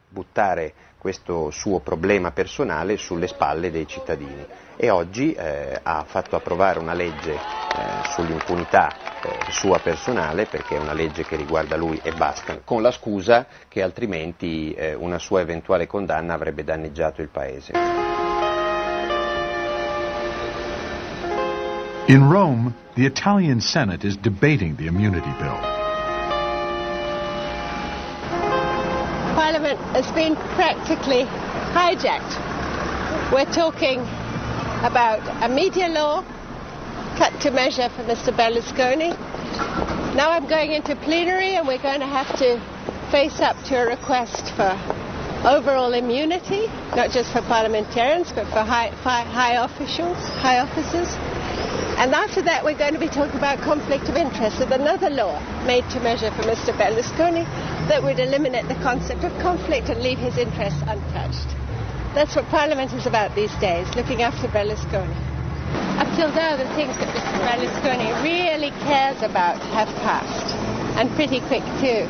buttare questo suo problema personale sulle spalle dei cittadini e oggi ha fatto approvare una legge sull'impunità sua personale, perché è una legge che riguarda lui e basta, con la scusa che altrimenti una sua eventuale condanna avrebbe danneggiato il Paese. In Rome, the Italian Senate is debating the immunity bill. Parliament has been practically hijacked. We're talking about a media law, cut to measure for Mr. Berlusconi. Now I'm going into plenary and we're going to have to face up to a request for overall immunity, not just for parliamentarians but for high officers. And after that we're going to be talking about conflict of interest with another law made to measure for Mr. Berlusconi that would eliminate the concept of conflict and leave his interests untouched. That's what Parliament is about these days, looking after Berlusconi. Up till now, the things that Mr. Berlusconi really cares about have passed, and pretty quick too.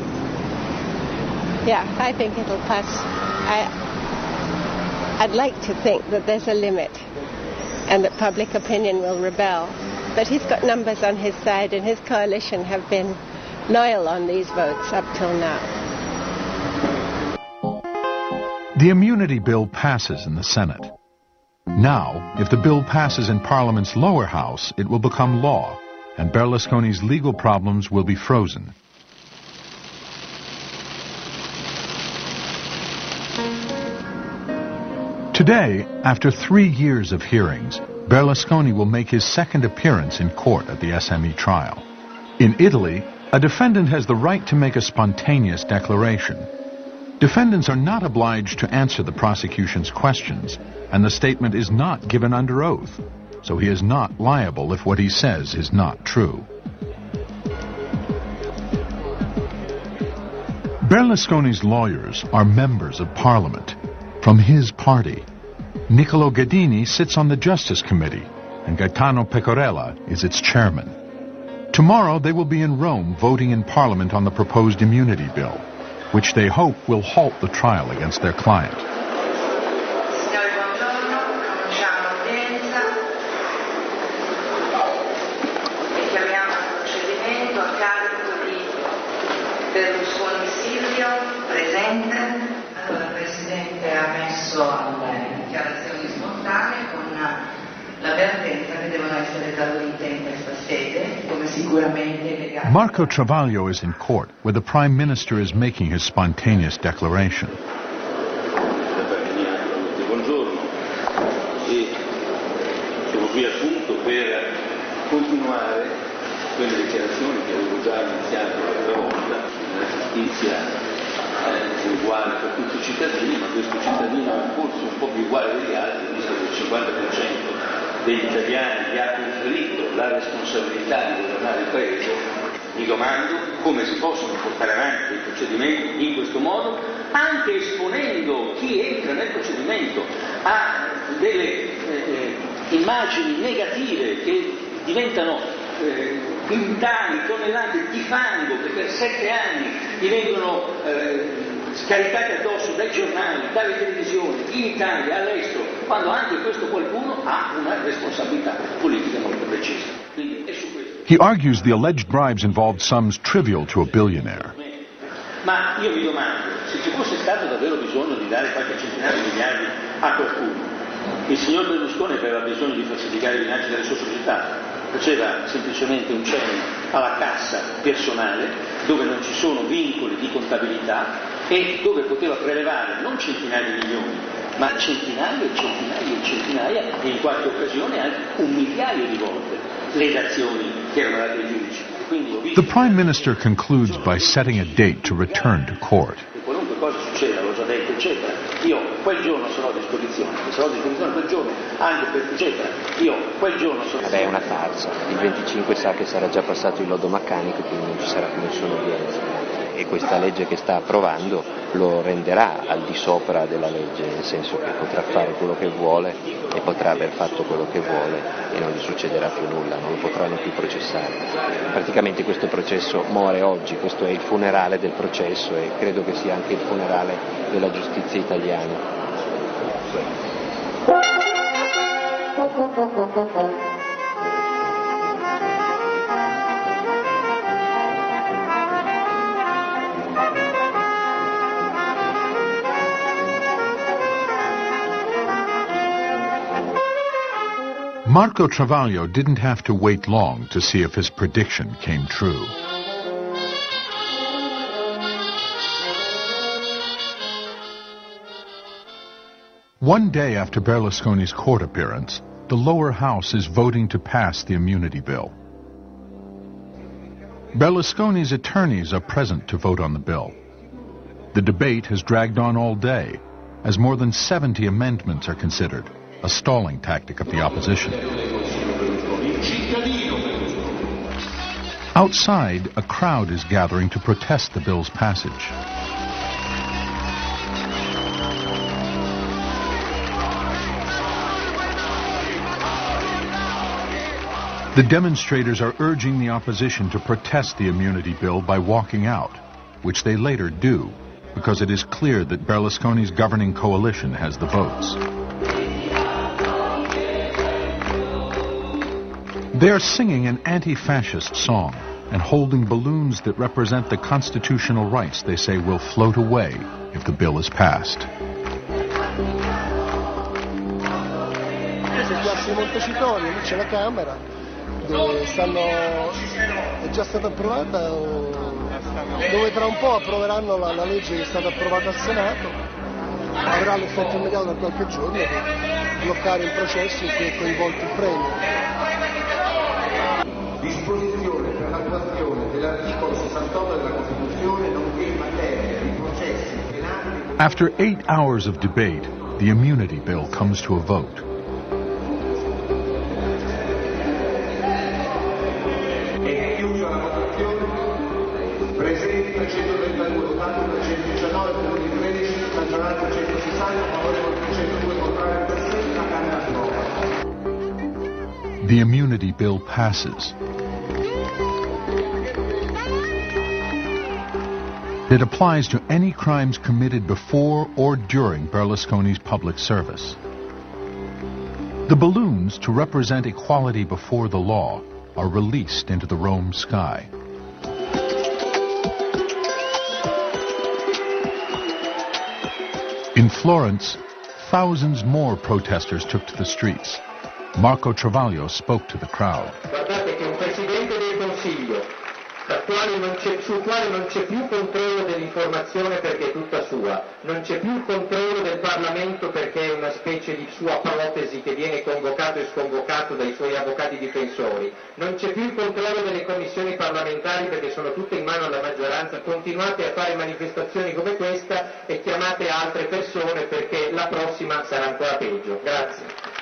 Yeah, I think it'll pass. I'd like to think that there's a limit and that public opinion will rebel. But he's got numbers on his side and his coalition have been loyal on these votes up till now. The immunity bill passes in the Senate. Now, if the bill passes in Parliament's lower house, it will become law, and Berlusconi's legal problems will be frozen. Today, after 3 years of hearings, Berlusconi will make his second appearance in court at the SME trial. In Italy, a defendant has the right to make a spontaneous declaration. Defendants are not obliged to answer the prosecution's questions, and the statement is not given under oath, so he is not liable if what he says is not true. Berlusconi's lawyers are members of Parliament from his party. Niccolo Ghedini sits on the Justice Committee, and Gaetano Pecorella is its chairman. Tomorrow they will be in Rome voting in Parliament on the proposed immunity bill, which they hope will halt the trial against their client. Signori, buongiorno. Cominciamo l'udienza e chiamiamo il procedimento a carico di Berlusconi Silvio, presente. Allora, il Presidente ha messo alle dichiarazioni spontanee con l'avvertenza che devono essere esaurite in questa sede, come sicuramente legale. Marco Travaglio is in court, where the Prime Minister is making his spontaneous declaration. Buongiorno, e sono qui appunto per continuare quelle dichiarazioni che avevo già iniziato l'altra volta. La giustizia è uguale per tutti i cittadini, ma questo cittadino è forse un po' più uguale degli altri, visto che il 50% degli italiani gli ha conferito la responsabilità di governare il Paese. Mi domando come si possono portare avanti i procedimenti in questo modo, anche esponendo chi entra nel procedimento a delle immagini negative che diventano quintali, tonnellate di fango che per 7 anni gli vengono scaricati addosso dai giornali, dalle televisioni, in Italia, all'estero, quando anche questo qualcuno ha una responsabilità politica molto precisa. Quindi è su questo. He argues the alleged bribes involved sums trivial to a billionaire. Ma io mi domando, se ci fosse stato davvero bisogno di dare qualche centinaio di miliardi a qualcuno, il signor Berlusconi aveva bisogno di falsificare i bilanci delle sue società, faceva semplicemente un cenno alla cassa personale dove non ci sono vincoli di contabilità e dove poteva prelevare non centinaia di milioni, ma centinaia e centinaia e centinaia e in qualche occasione anche 1 migliaio di volte le dazioni che erano date ai giudici. The Prime Minister concludes by setting a date to return to court. Qualunque cosa succeda, l'ho già detto, eccetera, io quel giorno sarò a disposizione quel giorno, anche per eccetera, io quel giorno sarò... È una farsa, il 25 sa che sarà già passato il lodo meccanico, quindi non ci sarà più nessuna udienza. e questa legge che sta approvando lo renderà al di sopra della legge, nel senso che potrà fare quello che vuole e potrà aver fatto quello che vuole e non gli succederà più nulla, non lo potranno più processare. Praticamente questo processo muore oggi, questo è il funerale del processo e credo che sia anche il funerale della giustizia italiana. Marco Travaglio didn't have to wait long to see if his prediction came true. One day after Berlusconi's court appearance, the lower house is voting to pass the immunity bill. Berlusconi's attorneys are present to vote on the bill. The debate has dragged on all day, as more than 70 amendments are considered, a stalling tactic of the opposition. Outside, a crowd is gathering to protest the bill's passage. The demonstrators are urging the opposition to protest the immunity bill by walking out, which they later do, because it is clear that Berlusconi's governing coalition has the votes. They are singing an anti-fascist song and holding balloons that represent the constitutional rights they say will float away if the bill is passed. Dove è già stata approvata, dove tra un po' approveranno la legge che è stata approvata al Senato, avrà l'effetto immediato da qualche giorno per bloccare il processo in cui è coinvolto il Premier. Disposizione per l'attuazione dell'articolo 68 della Costituzione nonché in materia di processi penali. After 8 hours of debate, the immunity bill comes to a vote. The immunity bill passes. It applies to any crimes committed before or during Berlusconi's public service. The balloons, to represent equality before the law, are released into the Rome sky. In Florence, thousands more protesters took to the streets. Marco Travaglio spoke to the crowd. Guardate che un Presidente del Consiglio sul quale non c'è più controllo dell'informazione perché è tutta sua, non c'è più il controllo del Parlamento perché è una specie di sua protesi che viene convocato e sconvocato dai suoi avvocati difensori, non c'è più il controllo delle commissioni parlamentari perché sono tutte in mano alla maggioranza. Continuate a fare manifestazioni come questa e chiamate altre persone perché la prossima sarà ancora peggio. Grazie.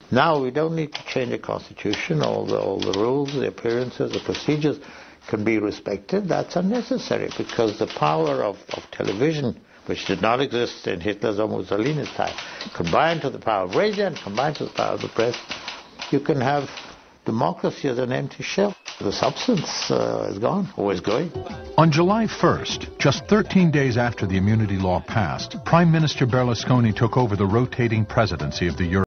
Now we don't need to change the Constitution. All the rules, the appearances, the procedures can be respected. That's unnecessary because the power of television, which did not exist in Hitler's or Mussolini's time, combined to the power of radio and combined to the power of the press, you can have democracy as an empty shell. The substance is gone, or is going. On July 1st, just 13 days after the immunity law passed, Prime Minister Berlusconi took over the rotating presidency of the European